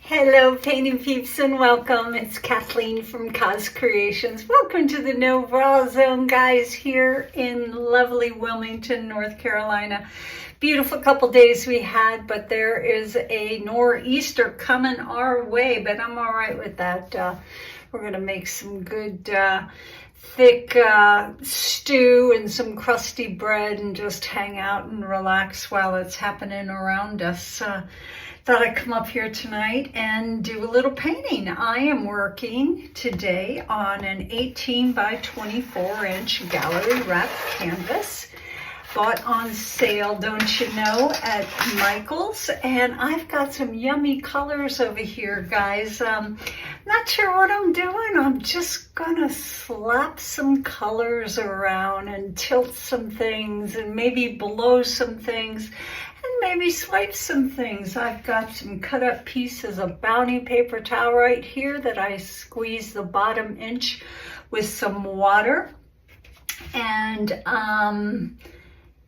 Hello painting peeps and welcome. It's Kathleen from Coz Creations. Welcome to the No Bra Zone, guys, here in lovely Wilmington, North Carolina. Beautiful couple days we had, but there is a nor'easter coming our way, but I'm all right with that. We're going to make some good thick stew and some crusty bread and just hang out and relax while it's happening around us. Thought I'd come up here tonight and do a little painting. I am working today on an 18 by 24 inch gallery wrap canvas. Bought on sale, don't you know, at Michael's. And I've got some yummy colors over here, guys. Not sure what I'm doing. I'm just gonna slap some colors around and tilt some things and maybe blow some things. Maybe swipe some things. I've got some cut up pieces of Bounty paper towel right here that I squeeze the bottom inch with some water. And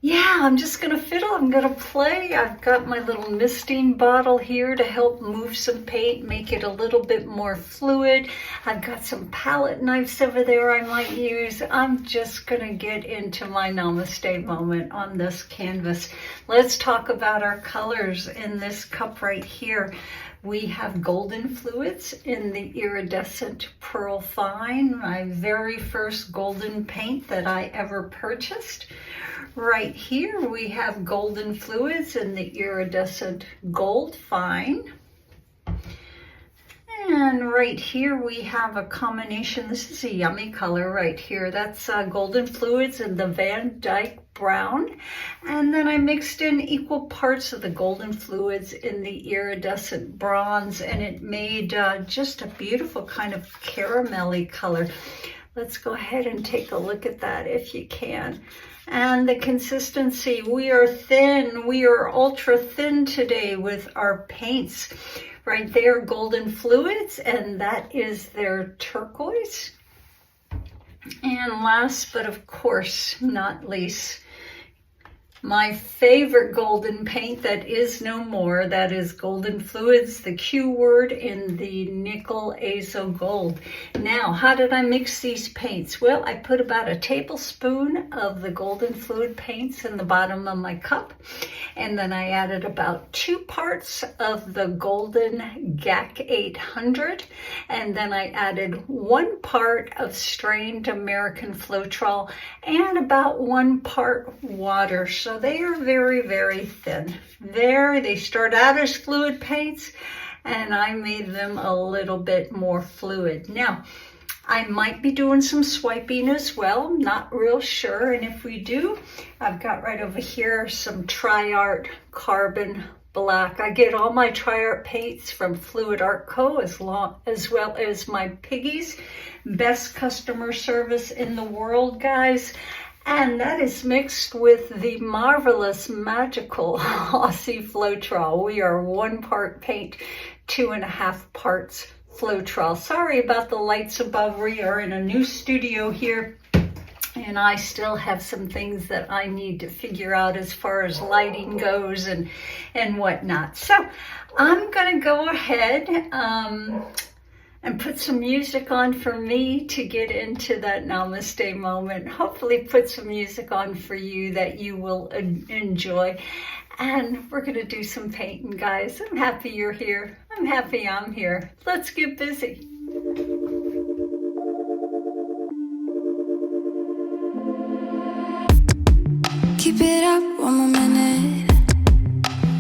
yeah, I'm just gonna fiddle, I'm gonna play. I've got my little misting bottle here to help move some paint, make it a little bit more fluid. I've got some palette knives over there I might use. I'm just gonna get into my namaste moment on this canvas. Let's talk about our colors in this cup right here. We have golden fluids in the Iridescent Pearl Fine, my very first golden paint that I ever purchased. Right here we have golden fluids in the Iridescent Gold Fine. And right here we have a combination, this is a yummy color right here. That's golden fluids in the Vandyke Brown. And then I mixed in equal parts of the golden fluids in the Iridescent Bronze, and it made just a beautiful kind of caramelly color. Let's go ahead and take a look at that if you can. And the consistency, we are thin, we are ultra thin today with our paints. Right there, golden fluids, and that is their turquoise. And last, but of course not least, my favorite golden paint that is no more, that is golden fluids, the Q word in the nickel Azo Gold. Now, how did I mix these paints? Well, I put about a tablespoon of the golden fluid paints in the bottom of my cup, and then I added about 2 parts of the golden GAC 800, and then I added 1 part of strained American Floetrol and about 1 part water. So they are very, very thin. They start out as fluid paints, and I made them a little bit more fluid. Now, I might be doing some swiping as well, not real sure. And if we do, I've got right over here some Tri-Art Carbon Black. I get all my Tri-Art paints from Fluid Art Co. as well as my Piggies. Best customer service in the world, guys. And that is mixed with the marvelous, magical Aussie Floetrol. We are 1 part paint, 2.5 parts Floetrol. Sorry about the lights above. We are in a new studio here, and I still have some things that I need to figure out as far as lighting goes and whatnot. So I'm gonna go ahead and put some music on for me to get into that namaste moment. Hopefully put some music on for you that you will enjoy. And we're gonna do some painting, guys. I'm happy you're here. I'm happy I'm here. Let's get busy. Keep it up one more minute.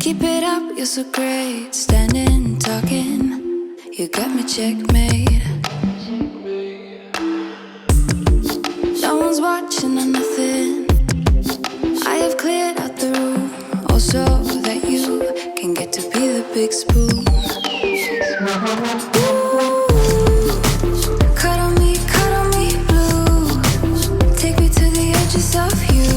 Keep it up, you're so great. Standing, talking. You got me checkmate. No one's watching or nothing. I have cleared out the room, also that you can get to be the big spoon. Ooh, cut on me blue. Take me to the edges of you.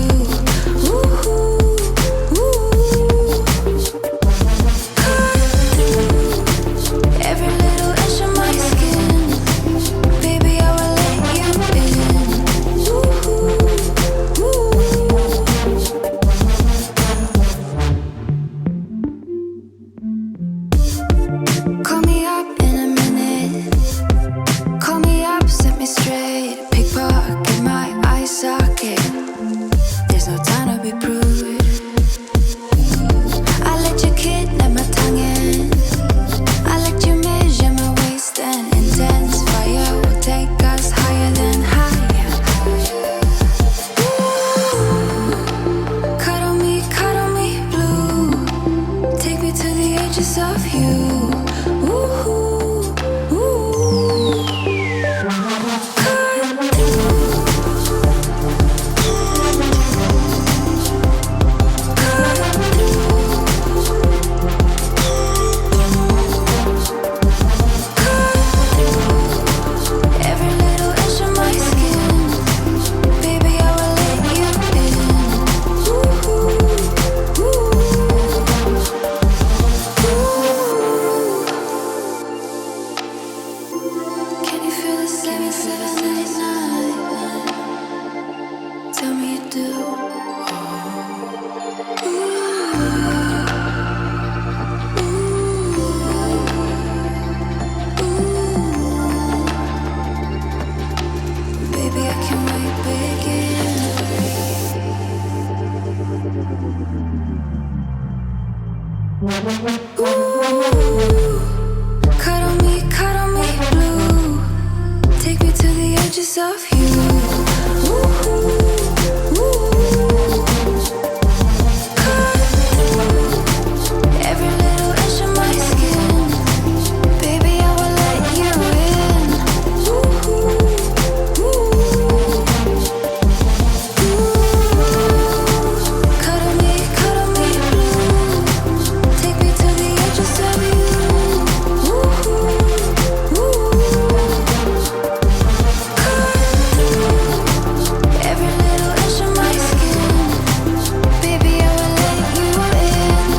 Baby, I can't wait, begin. Cuddle me blue. Take me to the edges of you. Every little inch of my skin. Baby, I will let you in. Cuddle me blue. Take me to the edges of you. Every little inch of my skin. Baby, I will let you in.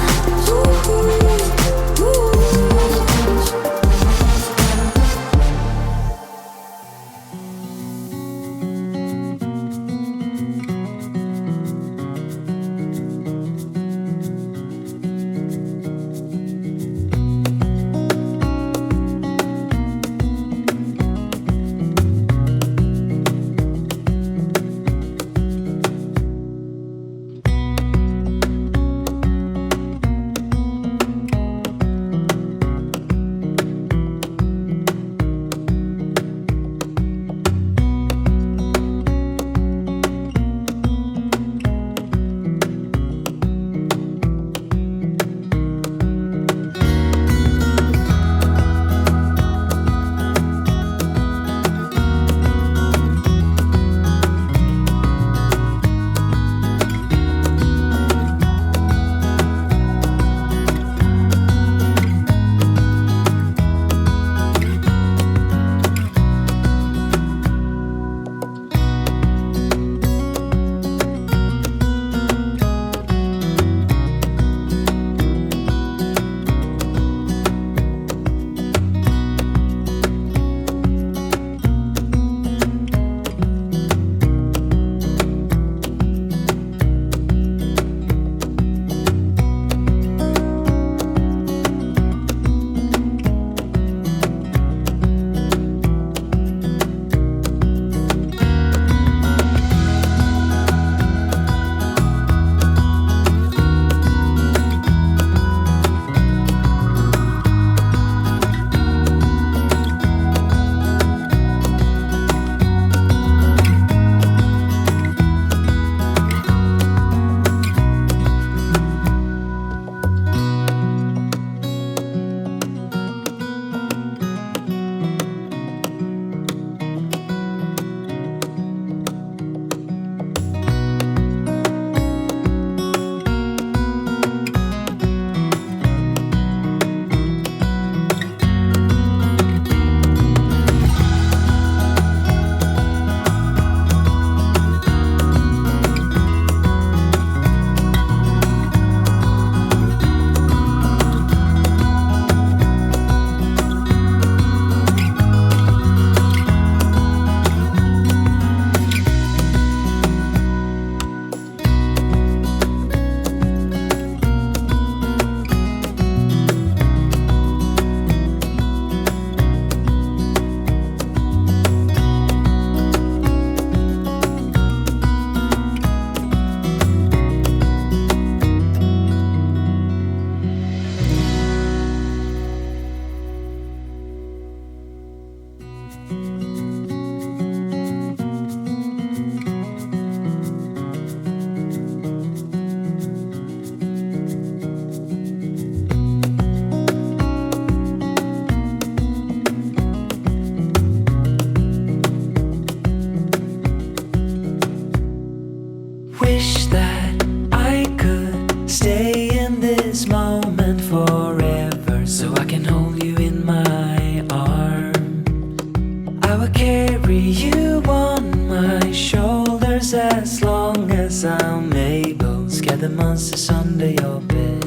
the monsters under your bed.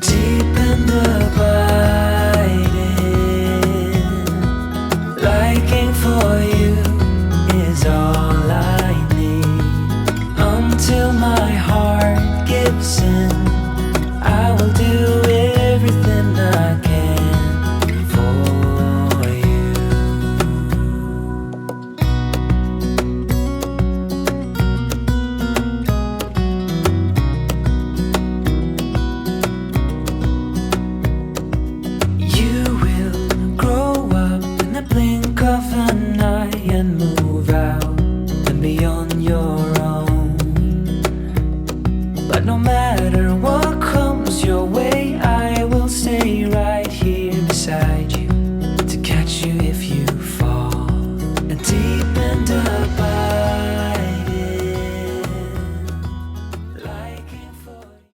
Deep and abiding, liking for you is all I need. Until my heart gives in your way.